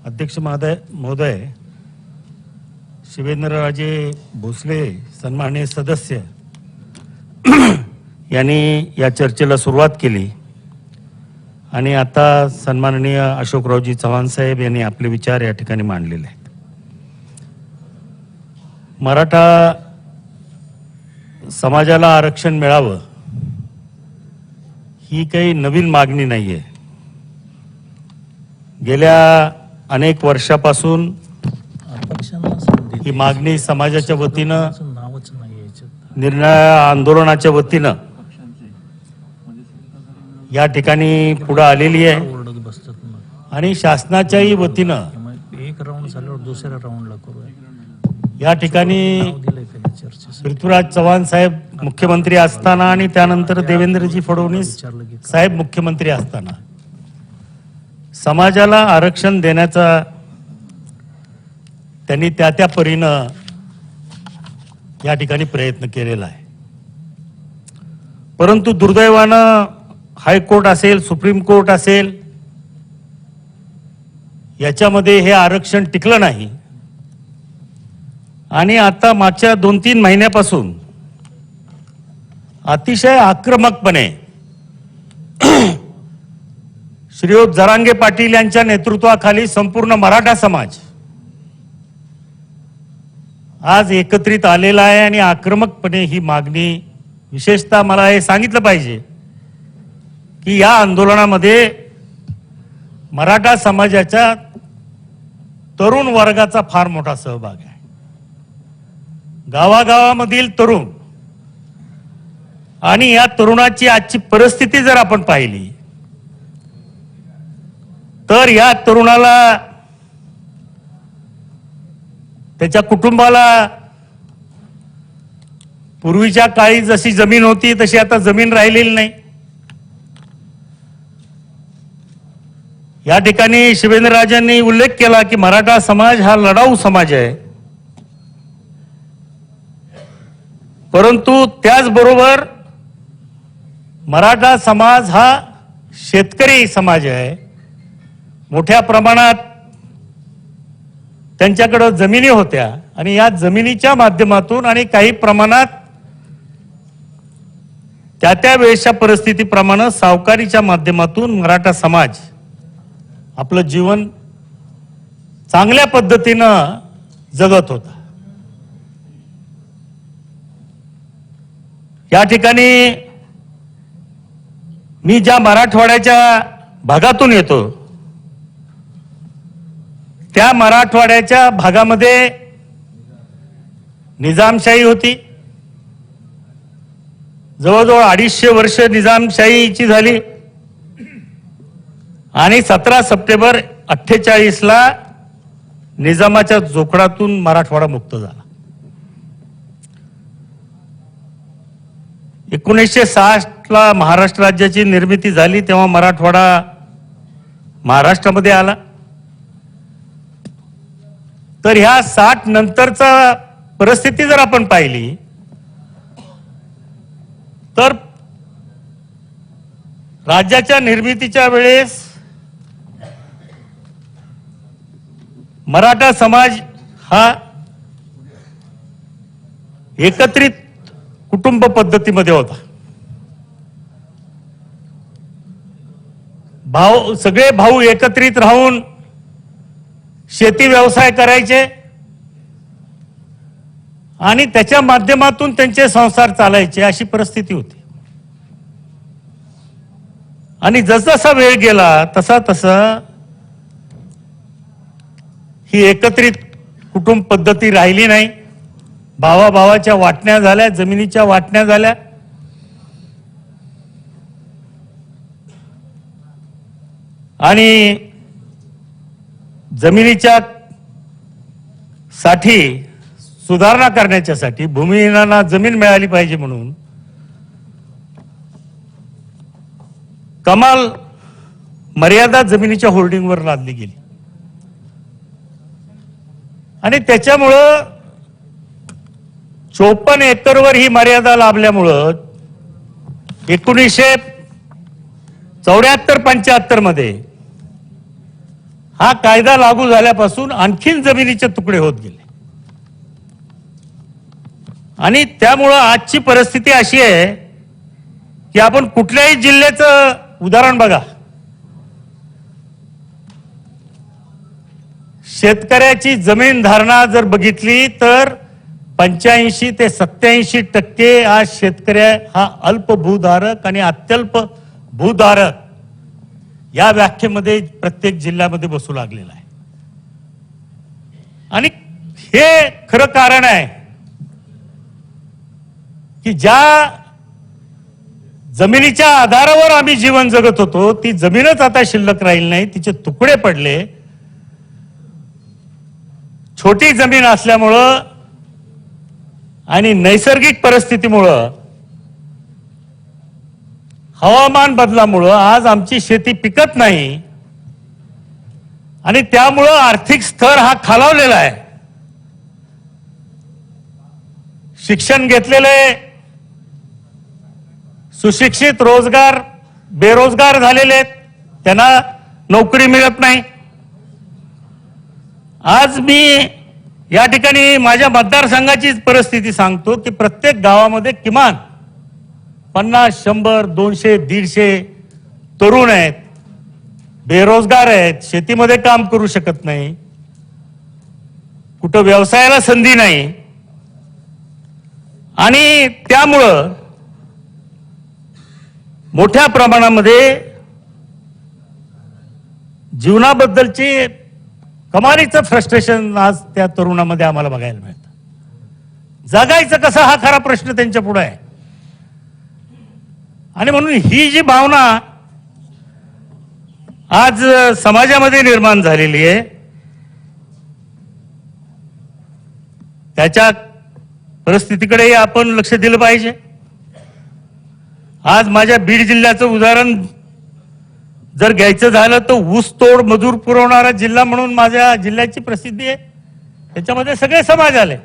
अध्यक्ष महोदय, शिवेंद्रराजे भोसले सन्माननीय सदस्य यांनी या चर्चेला सुरुवात केली आणि आता सन्माननीय अशोकरावजी चव्हाण साहेब यांनी आपले विचार या ठिकाणी मांडलेले आहेत. मराठा समाजाला आरक्षण मिळावं ही काही नवीन मागणी नाहीये. गेल्या अनेक वर्षापासून ही मागणी समाजाच्या वतीनं निर्णय आंदोलनाच्या वतीनं या ठिकाणी पुढे आलेली आहे आणि शासनाच्याही वतीनं एक राऊंड झाल्यावर दुसऱ्या राऊंडला करूया. या ठिकाणी पृथ्वीराज चव्हाण साहेब मुख्यमंत्री असताना आणि त्यानंतर देवेंद्रजी फडणवीस साहेब मुख्यमंत्री असताना समाजाला आरक्षण देण्याचा त्यांनी त्या परीनं या ठिकाणी प्रयत्न केलेला आहे. परंतु दुर्दैवानं हायकोर्ट असेल, सुप्रीम कोर्ट असेल, याच्यामध्ये हे आरक्षण टिकलं नाही आणि आता मागच्या 2-3 महिन्यापासून अतिशय आक्रमकपणे श्रीयुत जरांगे पाटील यांच्या नेतृत्वाखाली संपूर्ण मराठा समाज आज एकत्रित आलेला आहे आणि आक्रमकपणे ही मागणी, विशेषतः मला हे सांगितलं पाहिजे की या आंदोलनामध्ये मराठा समाजाच्या तरुण वर्गाचा फार मोठा सहभाग आहे. गावागावामधील तरुण आणि या तरुणाची आजची परिस्थिती जर आपण पाहिली तर या तरुणाला, त्याच्या कुटुंबाला पूर्वीच्या काळी जशी जमीन होती तशी आता जमीन राहिलेली नाही. या ठिकाणी शिवेंद्रराजांनी उल्लेख केला की मराठा समाज हा लढाऊ समाज आहे, परंतु त्याचबरोबर मराठा समाज हा शेतकरी समाज आहे. मोठ्या प्रमाणात त्यांच्याकडे जमिनी होत्या आणि या जमिनीच्या माध्यमातून आणि काही प्रमाणात त्या वेळच्या परिस्थितीप्रमाणे सावकारीच्या माध्यमातून मराठा समाज आपलं जीवन चांगल्या पद्धतीनं जगत होता. या ठिकाणी मी ज्या मराठवाड्याच्या भागातून येतो त्या मराठवाड्याच्या भागामध्ये निजामशाही होती. जवळजवळ 250 वर्ष निजामशाहीची झाली आणि 17 सप्टेंबर 48 ला निजामाच्या जोखडातून मराठवाडा मुक्त झाला. 1960 ला महाराष्ट्र राज्याची निर्मिती झाली तेव्हा मराठवाडा महाराष्ट्रामध्ये आला. तर ह्या 60 नंतरचा परिस्थिती जर आपण पाहिली तर राज्याच्या निर्मितीच्या वेळेस मराठा समाज हा एकत्रित कुटुंब पद्धतीमध्ये होता. सगळे भाऊ एकत्रित राहून शेती व्यवसाय करायचे आणि त्याच्या माध्यमातून त्यांचे संसार चालायचे, अशी परिस्थिती होती. आणि जसजसा वेळ गेला तसा तसा ही एकत्रित कुटुंब पद्धती राहिली नाही. भावाभावाच्या वाटण्या झाल्या, जमिनीच्या वाटण्या झाल्या आणि जमिनीच्या साठी सुधारणा करण्याच्यासाठी भूमिहीनांना जमीन मिळाली पाहिजे म्हणून कमाल मर्यादा जमिनीच्या होल्डिंगवर लादली गेली आणि त्याच्यामुळं 54 एकरवर ही मर्यादा लाभल्यामुळं 1974-75 मध्ये हा कायदा लागू झाल्यापासून आणखीन जमिनीचे तुकडे होत गेले आणि त्यामुळं आजची परिस्थिती अशी आहे की आपण कुठल्याही जिल्ह्याचं उदाहरण बघा, शेतकऱ्याची जमीन धारणा जर बघितली तर 85 ते 87% आज शेतकरी हा अल्प भूधारक आणि अत्यल्प भूधारक या व्याख्येमध्ये प्रत्येक जिल्ह्यामध्ये बसू लागलेला आहे. आणि हे खरं कारण आहे की ज्या जमिनीच्या आधारावर आम्ही जीवन जगत होतो ती जमीनच आता शिल्लक राहील नाही, तिचे तुकडे पडले. छोटी जमीन असल्यामुळं आणि नैसर्गिक परिस्थितीमुळं, हवामान बदलामुळं आज आमची शेती पिकत नाही आणि त्यामुळं आर्थिक स्तर हा खालावलेला आहे. शिक्षण घेतलेले सुशिक्षित बेरोजगार झालेले आहेत, त्यांना नोकरी मिळत नाही. आज मी या ठिकाणी माझ्या मतदारसंघाची परिस्थिती सांगतो की प्रत्येक गावामध्ये किमान 50, 100, 200, 150 तरुण आहेत, बेरोजगार आहेत, शेतीमध्ये काम करू शकत नाही, कुठं व्यवसायाला संधी नाही. आणि त्यामुळं मोठ्या प्रमाणामध्ये जीवनाबद्दलची कमालीचं फ्रस्ट्रेशन आज त्या तरुणामध्ये आम्हाला बघायला मिळतं. जगायचं कसं हा खरा प्रश्न त्यांच्या पुढे आहे. आणि म्हणून ही जी भावना आज समाजामध्ये निर्माण झालेली आहे त्याच्या परिस्थितीकडेही आपण लक्ष दिलं पाहिजे. आज माझ्या बीड जिल्ह्याचं उदाहरण जर घ्यायचं झालं तर ऊसतोड मजूर पुरवणारा जिल्हा म्हणून माझ्या जिल्ह्याची प्रसिद्धी आहे. त्याच्यामध्ये सगळे समाज आले.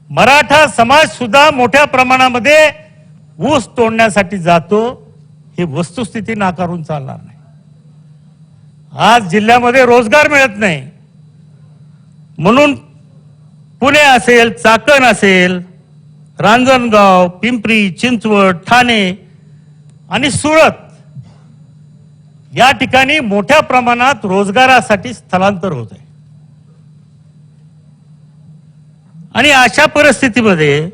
मराठा समाज सुद्धा मोठ्या प्रमाणामध्ये ऊस तोडण्यासाठी जातो, ही वस्तुस्थिती नाकारून चालणार नाही. आज जिल्ह्यामध्ये रोजगार मिळत नाही म्हणून पुणे असेल, चाकण असेल, रांजणगाव, पिंपरी चिंचवड, ठाणे आणि सुरत या ठिकाणी मोठ्या प्रमाणात रोजगारासाठी स्थलांतर होत आहे. आणि अशा परिस्थितीमध्ये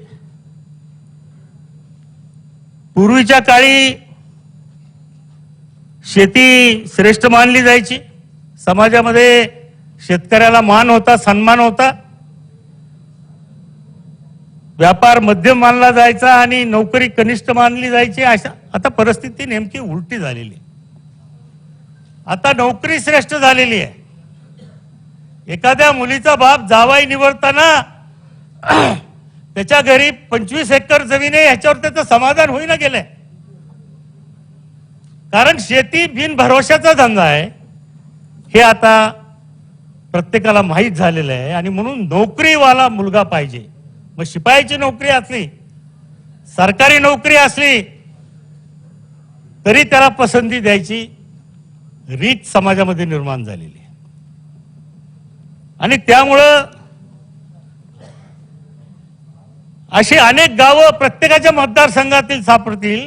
पूर्वीच्या काळी शेती श्रेष्ठ मानली जायची, समाजामध्ये शेतकऱ्याला मान होता, सन्मान होता, व्यापार मध्यम मानला जायचा आणि नोकरी कनिष्ठ मानली जायची. अशा आता परिस्थिती नेमकी उलटी झालेली आहे. आता नोकरी श्रेष्ठ झालेली आहे. एखाद्या मुलीचा बाप जावाई निवडताना त्याच्या घरी 25 एकर जमीन आहे ह्याच्यावर त्याचं समाधान होईना गेलंय. कारण शेती बिनभरवशाचा धंदा आहे हे आता प्रत्येकाला माहीत झालेलं आहे. आणि म्हणून नोकरीवाला मुलगा पाहिजे. मग शिपायाची नोकरी असली, सरकारी नोकरी असली तरी त्याला पसंती द्यायची रीत समाजामध्ये निर्माण झालेली आहे. आणि त्यामुळं अशी अनेक गावं प्रत्येकाच्या मतदारसंघातील सापडतील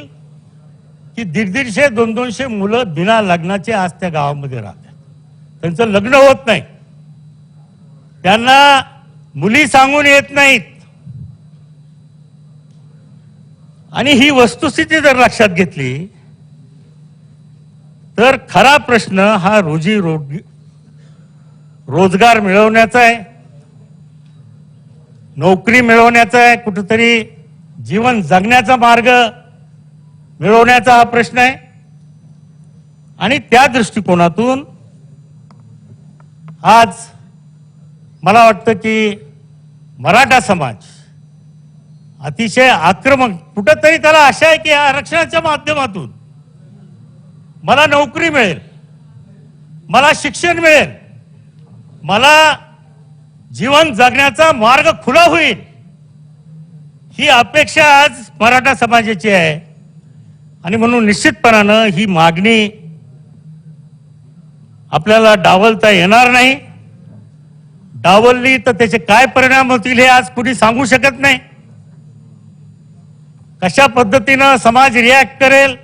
की 150, 200 मुलं बिना लग्नाचे आज त्या गावामध्ये राहतात. त्यांचं लग्न होत नाही, त्यांना मुली सांगून येत नाहीत. आणि ही वस्तुस्थिती जर लक्षात घेतली तर खरा प्रश्न हा रोजगार मिळवण्याचा आहे, नोकरी मिळवण्याचा आहे, कुठेतरी जीवन जगण्याचा मार्ग मिळवण्याचा हा प्रश्न आहे. आणि त्या दृष्टिकोनातून आज मला वाटतं की मराठा समाज अतिशय आक्रमक, कुठंतरी त्याला आशा आहे की आरक्षणाच्या माध्यमातून मला नोकरी मिळेल, मला शिक्षण मिळेल, मला जीवन जगण्याचा मार्ग खुला होईल, ही अपेक्षा आज मराठा समाजाची आहे. आणि म्हणून निश्चितपणानं ही मागणी आपल्याला डावलता येणार नाही. डावलली तर त्याचे काय परिणाम होतील हे आज कुणी सांगू शकत नाही. कशा पद्धतीनं समाज रिॲक्ट करेल,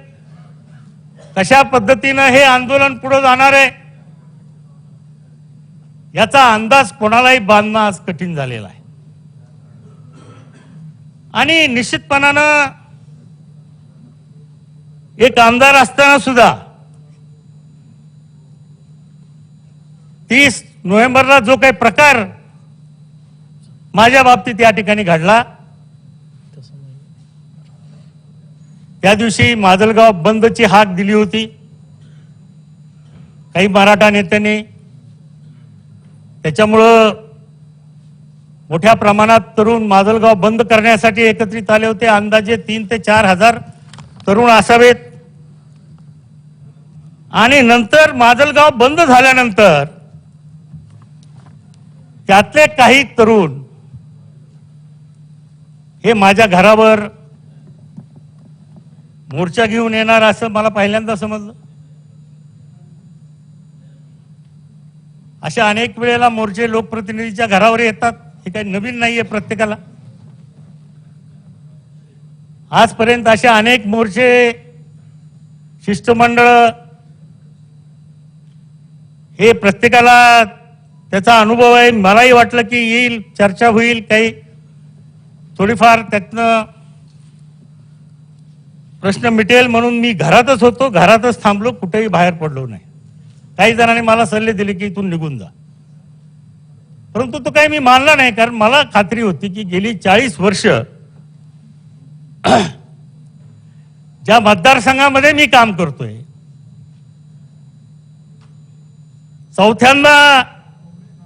कशा पद्धतीनं हे आंदोलन पुढे जाणार आहे, याचा अंदाज कोणालाही बांधणं आज कठीण झालेला आहे. आणि निश्चितपणानं एक आमदार असताना सुद्धा 30 नोव्हेंबरला जो काही प्रकार माझ्या बाबतीत या ठिकाणी घडला, त्या दिवशी माजलगाव बंदची हाक दिली होती काही मराठा नेत्यांनी. त्याच्यामुळं मोठ्या प्रमाणात तरुण माजलगाव बंद करण्यासाठी एकत्रित आले होते. अंदाजे 3 ते 4 हजार तरुण असावेत. आणि नंतर माजलगाव बंद झाल्यानंतर त्यातले काही तरुण हे माझ्या घरावर मोर्चा घेऊन येणार असं मला पहिल्यांदा समजलं. अशा अनेक वेळेला मोर्चे लोकप्रतिनिधीच्या घरावर येतात, हे काही नवीन नाहीये प्रत्येकाला. आजपर्यंत अशा अनेक मोर्चे, शिष्टमंडळ हे प्रत्येकाला त्याचा अनुभव आहे. मलाही वाटलं की येईल, चर्चा होईल, काही थोडीफार त्यातनं प्रश्न मिटेल म्हणून मी घरातच होतो, घरातच थांबलो, कुठेही बाहेर पडलो नाही. काही जणांनी मला सल्ले दिले की इथून निघून जा, परंतु तो काही मी मानला नाही. कारण मला खात्री होती की गेली 40 वर्ष ज्या मतदारसंघामध्ये मी काम करतोय, चौथ्यांदा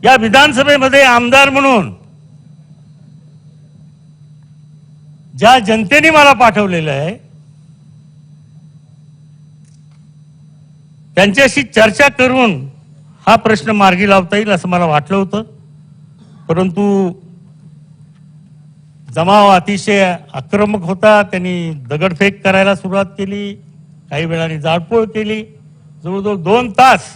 या विधानसभेमध्ये आमदार म्हणून ज्या जनतेने मला पाठवलेलं आहे, त्यांच्याशी चर्चा करून हा प्रश्न मार्गी लावता येईल असं मला वाटलं होतं. परंतु जमाव अतिशय आक्रमक होता. त्यांनी दगडफेक करायला सुरुवात केली, काही वेळाने जाळपोळ केली. जवळजवळ 2 तास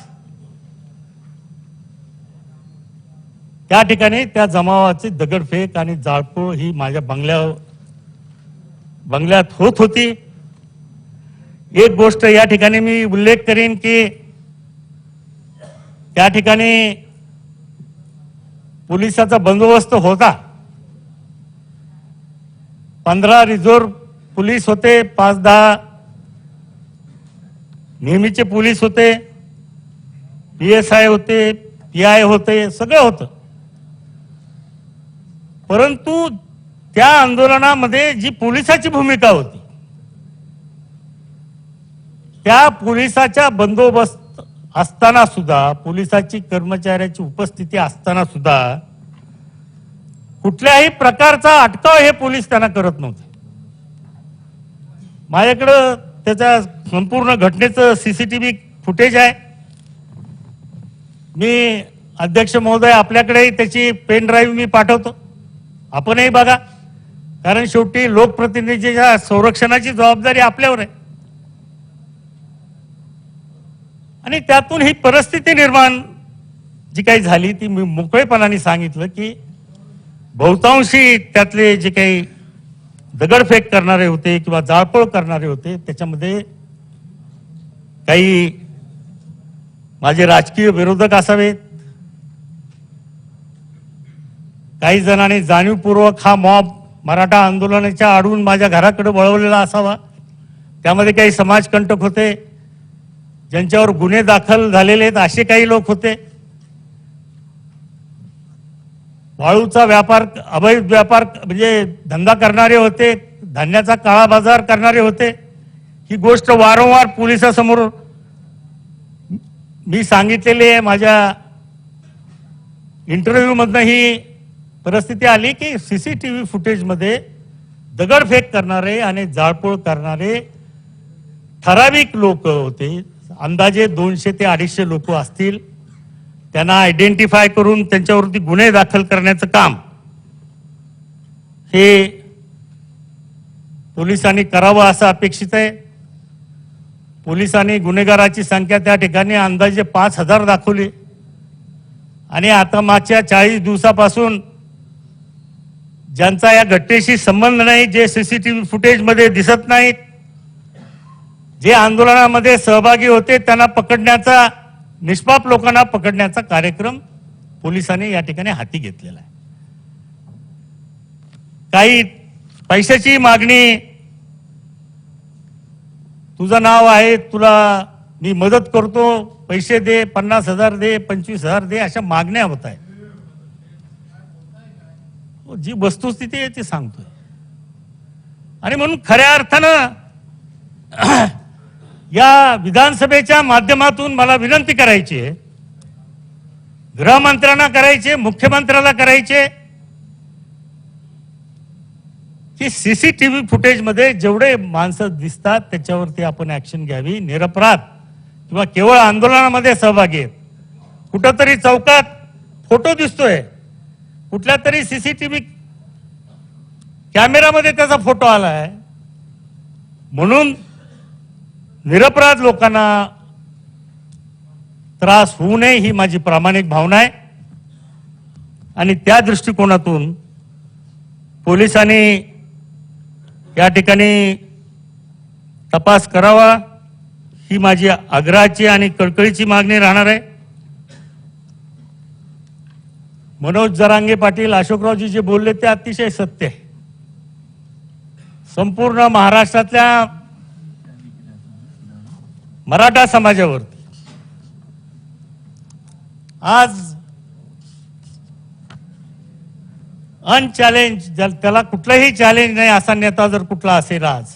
त्या ठिकाणी त्या जमावाची दगडफेक आणि जाळपोळ ही माझ्या बंगल्यात होत होती. एक गोष्ट या ठिकाणी मी उल्लेख करेन की त्या ठिकाणी पोलिसाचा बंदोबस्त होता. 15 रिझर्व्ह पोलीस होते, 5-10 नेहमीचे पोलीस होते, PSI होते, PI होते, सगळं होतं. परंतु त्या आंदोलनामध्ये जी पोलिसाची भूमिका होती, त्या पोलिसाच्या बंदोबस्त असताना सुद्धा, पोलिसाची कर्मचाऱ्याची उपस्थिती असताना सुद्धा कुठल्याही प्रकारचा अटकाव हे पोलीस त्यांना करत नव्हते. माझ्याकडं त्याच्या संपूर्ण घटनेचं CCTV फुटेज आहे. मी अध्यक्ष महोदय आपल्याकडे त्याची पेन ड्राईव्ह मी पाठवतो, आपणही बघा. कारण शेवटी लोकप्रतिनिधीच्या संरक्षणाची जबाबदारी आपल्यावर आहे. आणि त्यातून ही परिस्थिती निर्माण जी काही झाली ती मी मोकळेपणाने सांगितलं की बहुतांशी त्यातले जे काही दगडफेक करणारे होते किंवा जाळपोळ करणारे होते, त्याच्यामध्ये काही माझे राजकीय विरोधक असावेत, काही जणांनी जाणीवपूर्वक हा मॉब मराठा आंदोलनाच्या आडून माझ्या घराकडे वळवलेला असावा. त्यामध्ये काही समाजकंटक होते, ज्यांच्यावर गुन्हे दाखल झालेले आहेत असे काही लोक होते. वाळूचा व्यापार, अवैध व्यापार म्हणजे धंदा करणारे होते, धान्याचा काळा बाजार करणारे होते. ही गोष्ट वारंवार पोलिसांसमोर मी सांगितलेली आहे. माझ्या इंटरव्ह्यूमधनं ही परिस्थिती आली की CCTV फुटेजमध्ये दगडफेक करणारे आणि जाळपोळ करणारे ठराविक लोक होते. अंदाजे 200 ते 250 लोक असतील. त्यांना आयडेंटिफाय करून त्यांच्यावरती गुन्हे दाखल करण्याचं काम हे पोलिसांनी करावं असं अपेक्षित आहे. पोलिसांनी गुन्हेगाराची संख्या त्या ठिकाणी अंदाजे 5,000 दाखवली आणि आता मागच्या 40 दिवसापासून ज्यांचा या घटनेशी संबंध नाही, जे सीसीटीव्ही फुटेजमध्ये दिसत नाहीत, जे आंदोलनामध्ये सहभागी होते, त्यांना पकडण्याचा, निष्पाप लोकांना पकडण्याचा कार्यक्रम पोलिसांनी या ठिकाणी हाती घेतलेला आहे. काही पैशाची मागणी, तुझं नाव आहे, तुला मी मदत करतो, पैसे दे, 50,000 दे, 25,000 दे, अशा मागण्या होत आहेत. जी वस्तुस्थिती आहे ती सांगतोय. आणि म्हणून खऱ्या अर्थानं या विधानसभेच्या माध्यमातून मला विनंती करायची आहे, गृहमंत्र्यांना करायचे, मुख्यमंत्र्याला करायचे, की सीसीटीव्ही फुटेजमध्ये जेवढे माणसं दिसतात त्याच्यावरती आपण ऍक्शन घ्यावी. निरपराध किंवा केवळ आंदोलनामध्ये सहभागी आहेत, कुठंतरी चौकात फोटो दिसतोय, कुठल्या तरी सीसीटीव्ही कॅमेरामध्ये त्याचा फोटो आलाय, म्हणून निरपराध लोकांना त्रास होऊ नये ही माझी प्रामाणिक भावना आहे. आणि त्या दृष्टिकोनातून पोलिसांनी या ठिकाणी तपास करावा ही माझी आग्रहाची आणि कळकळीची मागणी राहणार आहे. मनोज जरांगे पाटील, अशोकरावजी जे बोलले ते अतिशय सत्य आहे. संपूर्ण महाराष्ट्रातल्या मराठा समाजावरती आज अनचॅलेंज, त्याला कुठलंही चॅलेंज नाही असा नेता जर कुठला असेल आज,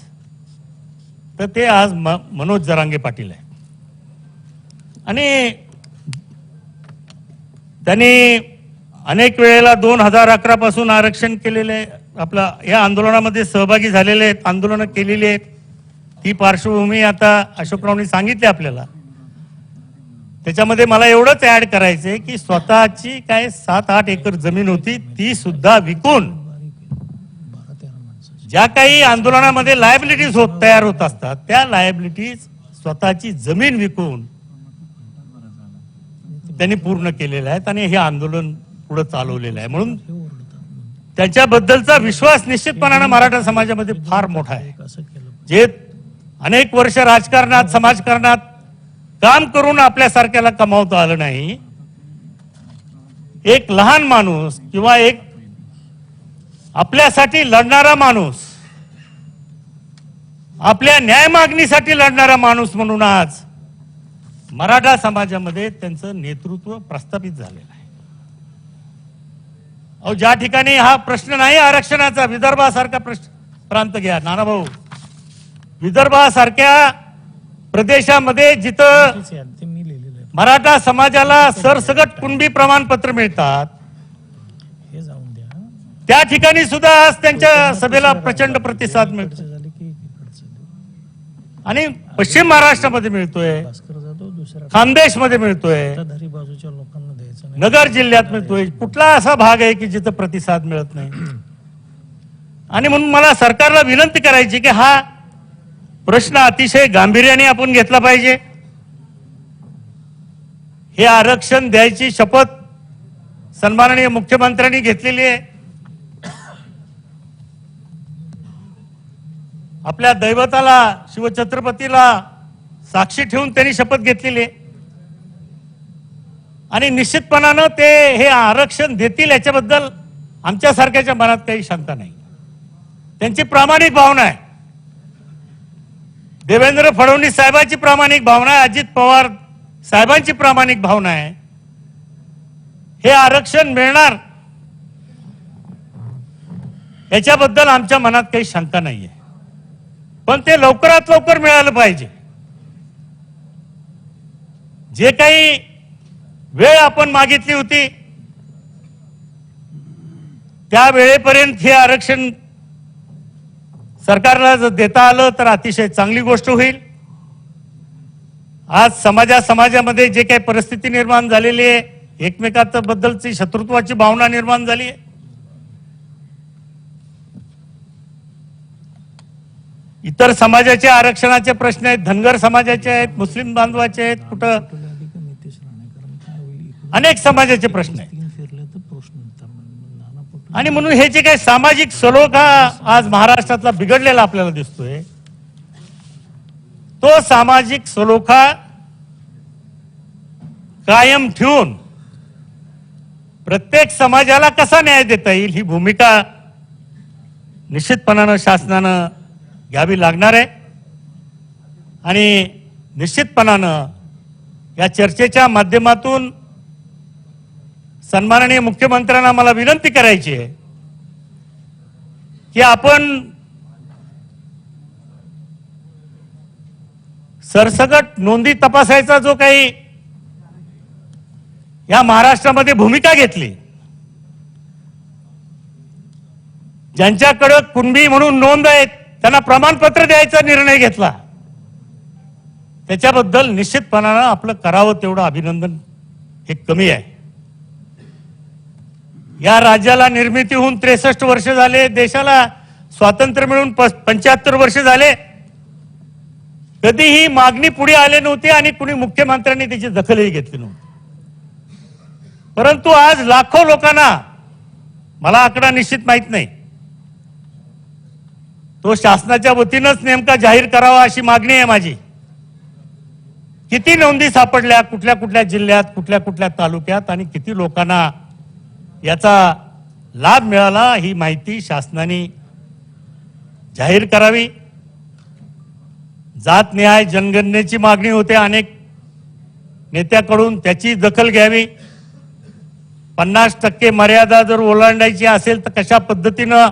तर ते आज मनोज जरांगे पाटील आहे. आणि त्यांनी अनेक वेळेला 2011 पासून आरक्षण केलेले, आपला या आंदोलनामध्ये सहभागी झालेले आहेत, आंदोलनं केलेली आहेत. ती पार्श्वभूमी आता अशोकरावनी सांगितली आपल्याला. त्याच्यामध्ये मला एवढंच ऍड करायचंय की स्वतःची काय 7-8 एकर जमीन होती ती सुद्धा विकून, ज्या काही आंदोलनामध्ये लायबिलिटीज तयार होत असतात त्या लायबिलिटीज स्वतःची जमीन विकून त्यांनी पूर्ण केलेल्या आहेत आणि हे आंदोलन पुढे चालवलेलं आहे. म्हणून त्याच्याबद्दलचा विश्वास निश्चितपणाने मराठा समाजामध्ये फार मोठा आहे. जे अनेक वर्ष राजकारणात, समाजकारणात काम करून आपल्यासारख्याला कमावता आलं नाही, एक लहान माणूस किंवा एक आपल्यासाठी लढणारा माणूस, आपल्या न्याय मागणीसाठी लढणारा माणूस म्हणून आज मराठा समाजामध्ये त्यांचं नेतृत्व प्रस्थापित झालेलं आहे. अहो, ज्या ठिकाणी हा प्रश्न नाही आरक्षणाचा, विदर्भासारखा प्रांत घ्या नानाभाऊ, विदर्भासारख्या प्रदेशामध्ये जिथं मराठा समाजाला सरसकट कुणबी प्रमाणपत्र मिळतात, त्या ठिकाणी सुद्धा आज त्यांच्या सभेला प्रचंड प्रतिसाद मिळतो. आणि पश्चिम महाराष्ट्रामध्ये मिळतोय, खानदेशमध्ये मिळतोय, नगर जिल्ह्यात मिळतोय. कुठला असा भाग आहे की जिथं प्रतिसाद मिळत नाही? आणि म्हणून मला सरकारला विनंती करायची की हा प्रश्न अतिशय गांभीर्याने आपण घेतला पाहिजे. हे आरक्षण द्यायची शपथ सन्माननीय मुख्यमंत्र्यांनी घेतलेली आहे. आपल्या दैवताला, शिवछत्रपतीला साक्षी ठेवून त्यांनी शपथ घेतलेली आहे. आणि निश्चितपणानं ते हे आरक्षण देतील याच्याबद्दल आमच्यासारख्याच्या मनात काही शंका नाही. त्यांची प्रामाणिक भावना आहे, देवेंद्र फडणवीस साहेबांची प्रामाणिक भावना आहे, अजित पवार साहेबांची प्रामाणिक भावना आहे. हे आरक्षण मिळणार याच्याबद्दल आमच्या मनात काही शंका नाहीये, पण ते लवकरात लवकर मिळालं पाहिजे. जे काही वेळ आपण मागितली होती त्या वेळेपर्यंत हे आरक्षण सरकारला जर देता आलं तर अतिशय चांगली गोष्ट होईल. आज समाजामध्ये जे काही परिस्थिती निर्माण झालेली आहे, एकमेकांच्या बद्दलची शत्रुत्वाची भावना निर्माण झाली आहे, इतर समाजाचे आरक्षणाचे प्रश्न आहेत, धनगर समाजाचे आहेत, मुस्लिम बांधवाचे आहेत, कुठं नितेश राणे कारण काय होईल इकडे अनेक समाजाचे प्रश्न आहेत. तीन फिरले तर प्रश्न नाना पटोले आणि म्हणून हे जे काही सामाजिक सलोखा आज महाराष्ट्रातला बिघडलेला आपल्याला दिसतोय, तो सामाजिक सलोखा कायम ठेवून प्रत्येक समाजाला कसा न्याय देता येईल ही भूमिका निश्चितपणानं शासनानं घ्यावी लागणार आहे. आणि निश्चितपणानं या चर्चेच्या माध्यमातून सन्माननीय मुख्यमंत्र्यांना मला विनंती करायची आहे की आपण सरसकट नोंदी तपासायचा जो काही या महाराष्ट्रामध्ये भूमिका घेतली, ज्यांच्याकडे कुणबी म्हणून नोंद आहे त्यांना प्रमाणपत्र द्यायचा निर्णय घेतला, त्याच्याबद्दल निश्चितपणानं आपलं करावं तेवढं अभिनंदन हे कमी आहे. या राज्याला निर्मिती होऊन 63 वर्ष झाले, देशाला स्वातंत्र्य मिळून 75 वर्ष झाले, कधीही मागणी पुढे आले नव्हती आणि कुणी मुख्यमंत्र्यांनी त्याची दखलही घेतली नव्हती. परंतु आज लाखो लोकांना, मला आकडा निश्चित माहित नाही, तो शासनाच्या वतीनंच नेमका जाहीर करावा अशी मागणी आहे माझी. किती नोंदी सापडल्या, कुठल्या कुठल्या जिल्ह्यात, कुठल्या कुठल्या तालुक्यात आणि किती लोकांना याचा लाभ मिळाला ही माहिती शासनाने जाहीर करावी. जात न्याय जनगणनेची मागणी होते अनेक नेत्याकडून, त्याची दखल घ्यावी. 50% मर्यादा जर ओलांडायची असेल तर कशा पद्धतीनं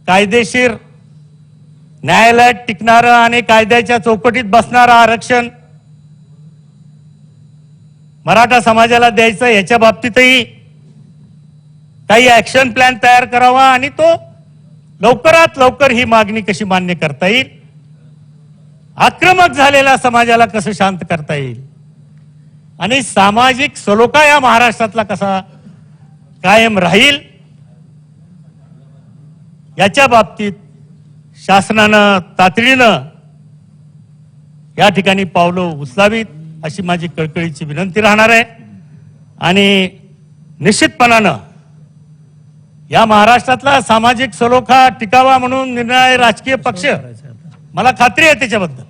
कायदेशीर न्यायालयात टिकणारं आणि कायद्याच्या चौकटीत बसणारं आरक्षण मराठा समाजाला द्यायचं, याच्या बाबतीतही काही ऍक्शन प्लॅन तयार करावा आणि तो लवकरात लवकर ही मागणी कशी मान्य करता येईल, आक्रमक झालेल्या समाजाला कसं शांत करता येईल आणि सामाजिक सलोखा या महाराष्ट्रातला कसा कायम राहील, याच्या बाबतीत शासनानं तातडीनं या ठिकाणी पावलं उचलावीत अशी माझी कळकळीची विनंती राहणार आहे. आणि निश्चितपणानं या महाराष्ट्रातला सामाजिक सलोखा टिकावा म्हणून निर्णय राजकीय पक्ष, मला खात्री आहे त्याच्याबद्दल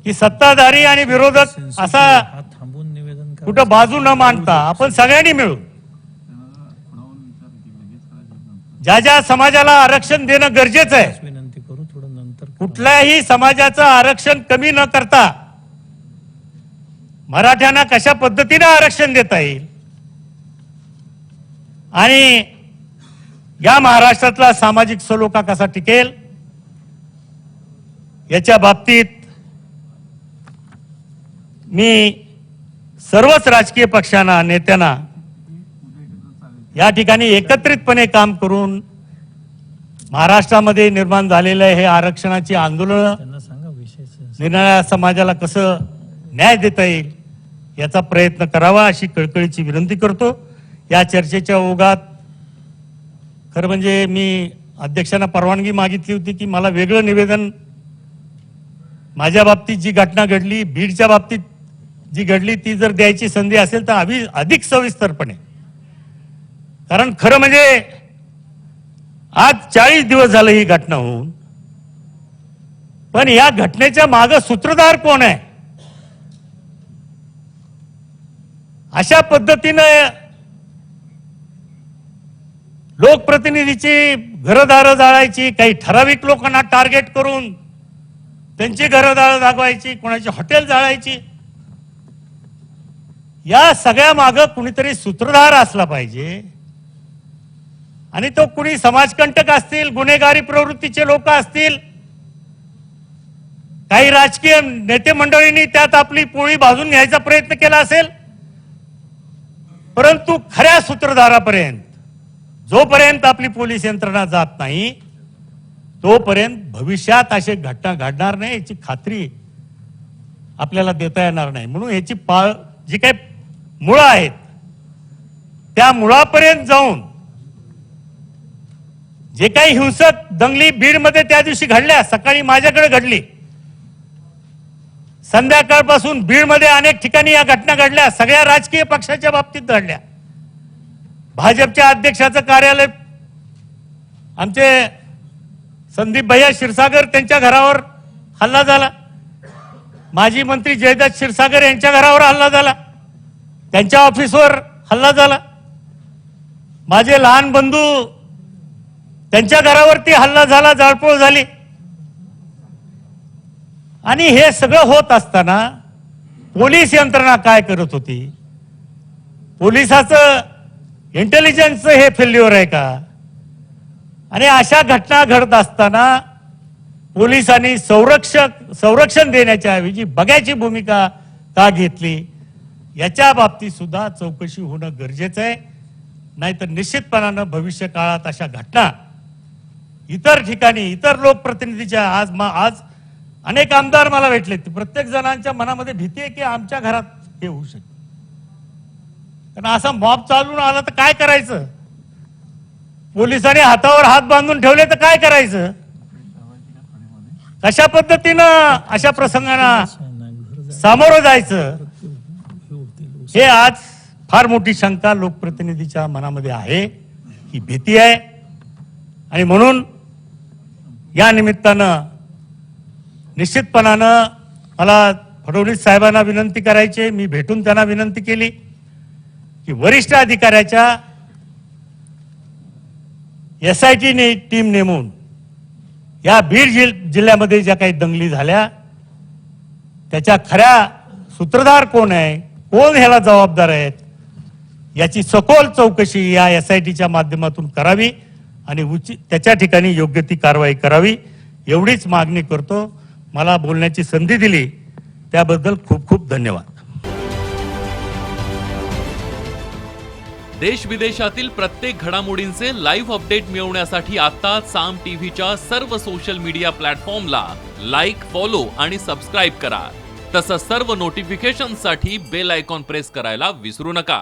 की सत्ताधारी आणि विरोधक असा हा थांबून निवेदन करा. कुठं बाजू न मांडता आपण सगळ्यांनी मिळून ज्या ज्या समाजाला आरक्षण देणं गरजेचं आहे, विनंती करू थोडं नंतर करा. कुठल्याही समाजाचं आरक्षण कमी न करता मराठ्यांना कशा पद्धतीने आरक्षण देता येईल आणि या महाराष्ट्रातला सामाजिक सलोखा कसा टिकेल याच्या बाबतीत मी सर्वच राजकीय पक्षांना, नेत्यांना या ठिकाणी एकत्रितपणे काम करून महाराष्ट्रामध्ये निर्माण झालेलं हे आरक्षणाची आंदोलन त्यांना सांगा विषय निराळ्या समाजाला कसं न्याय देता येईल याचा प्रयत्न करावा अशी कळकळीची विनंती करतो. या चर्चेच्या ओघात खरं म्हणजे मी अध्यक्षांना परवानगी मागितली होती की मला वेगळं निवेदन, माझ्या बाबतीत जी घटना घडली, बीडच्या बाबतीत जी घडली ती जर द्यायची संधी असेल तर अधिक सविस्तरपणे, कारण खरं म्हणजे आज 40 दिवस झालं ही घटना होऊन, पण या घटनेच्या मागे सूत्रधार कोण आहे, अशा पद्धतीनं लोकप्रतिनिधीची घरदारं जाळायची, काही ठराविक लोकांना टार्गेट करून त्यांची घरदारं दाखवायची, कोणाची हॉटेल जाळायची, या सगळ्या मागे कुणीतरी सूत्रधार असला पाहिजे. आणि तो कुणी समाजकंटक असतील, गुन्हेगारी प्रवृत्तीचे लोक असतील, काही राजकीय नेते मंडळींनी त्यात आपली पोळी भाजून घ्यायचा प्रयत्न केला असेल, परंतु खऱ्या सूत्रधारापर्यंत जोपर्यंत आपली पोलीस यंत्रणा जात नाही तोपर्यंत भविष्यात असे घटना घडणार नाही याची खात्री आपल्याला देता येणार नाही. म्हणून याची जी काही मुळं आहेत त्या मुळापर्यंत जाऊन जे काही हिंसक दंगली बीडमध्ये त्या दिवशी घडल्या, सकाळी माझ्याकडे घडली, संध्याकाळपासून बीडमध्ये अनेक ठिकाणी या घटना घडल्या, सगळ्या राजकीय पक्षाच्या बाबतीत घडल्या. भाजपच्या अध्यक्षाचं कार्यालय, आमचे संदीप भैया क्षीरसागर त्यांच्या घरावर हल्ला झाला, माजी मंत्री जयदत्त क्षीरसागर यांच्या घरावर हल्ला झाला, त्यांच्या ऑफिसवर हल्ला झाला, माझे लहान बंधू त्यांच्या घरावरती हल्ला झाला, जाळपोळ झाली. आणि हे सगळं होत असताना पोलीस यंत्रणा काय करत होती? पोलिसाचं इंटेलिजन्सचं हे फेल्युअर आहे का? आणि अशा घटना घडत असताना पोलिसांनी संरक्षण देण्याच्या ऐवजी बघायची भूमिका का घेतली, याच्या बाबतीत सुद्धा चौकशी होणं गरजेचं आहे. नाहीतर निश्चितपणानं भविष्य काळात अशा घटना इतर ठिकाणी, इतर लोकप्रतिनिधीच्या, आज अनेक आमदार मला भेटले, प्रत्येक जणांच्या मनामध्ये भीती आहे की आमच्या घरात हे होऊ शकतं. कारण असा मॉब चालून आला तर काय करायचं? पोलिसांनी हातावर हात बांधून ठेवले तर काय करायचं? कशा पद्धतीनं अशा प्रसंगांना सामोरं जायचं? हे आज फार मोठी शंका लोकप्रतिनिधीच्या मनामध्ये आहे, ही भीती आहे. आणि म्हणून या निमित्तानं निश्चितपणानं मला फडणवीस साहेबांना विनंती करायची, मी भेटून त्यांना विनंती केली की वरिष्ठ अधिकाऱ्याच्या SIT टीम नेमून या बीड जिल्ह्यामध्ये ज्या काही दंगली झाल्या त्याच्या खऱ्या सूत्रधार कोण आहे, कोण ह्याला जबाबदार आहेत, याची सखोल चौकशी या SITच्या माध्यमातून करावी आणि त्याच्या ठिकाणी योग्य ती कारवाई करावी, एवढीच मागणी करतो. मला बोलण्याची संधी दिली त्याबद्दल खूप खूप धन्यवाद. देश विदेशातील प्रत्येक घडामोडींचे लाईव्ह अपडेट मिळवण्यासाठी आता साम टीव्हीच्या सर्व सोशल मीडिया प्लॅटफॉर्मला लाईक, फॉलो आणि सबस्क्राईब करा. तसंच सर्व नोटिफिकेशनसाठी बेल आयकॉन प्रेस करायला विसरू नका.